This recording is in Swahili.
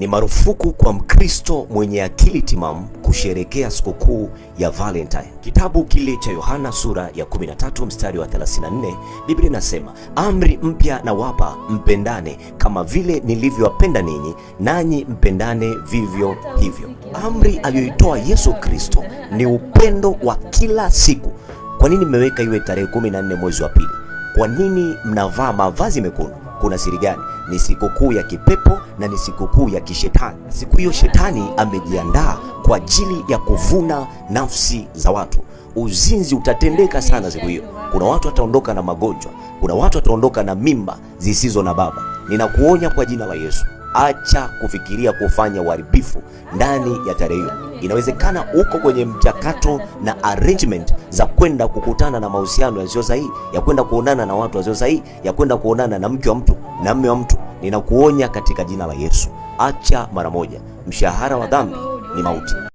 Ni marufuku kwa Mkristo mwenye akili timamu kusherekea sikukuu ya Valentine. Kitabu kile cha Yohana sura ya 13 mstari wa 34, Biblia inasema, amri mpya nawapa, mpendane kama vile nilivyowapenda ninyi, nanyi mpendane vivyo hivyo. Amri aliyoitoa Yesu Kristo ni upendo wa kila siku. Kwa nini mmeweka iwe tarehe 14 mwezi wa pili? Kwa nini mnavaa mavazi mekundu? Kuna siri gani? Ni sikukuu ya kipepo na ni sikukuu ya kishetani. Siku hiyo shetani amejiandaa kwa ajili ya kuvuna nafsi za watu. Uzinzi utatendeka sana siku hiyo. Kuna watu wataondoka na magonjwa, kuna watu wataondoka na mimba zisizo na baba. Ninakuonya kwa jina la Yesu, acha kufikiria kufanya uharibifu ndani ya tarehe hiyo. Inawezekana uko kwenye mchakato na arrangement za kwenda kukutana na mahusiano yasiyo sahihi, ya kwenda kuonana na watu wasio sahihi, ya kwenda kuonana na mke wa mtu na mume wa mtu. Ninakuonya katika jina la Yesu, acha mara moja. Mshahara wa dhambi ni mauti.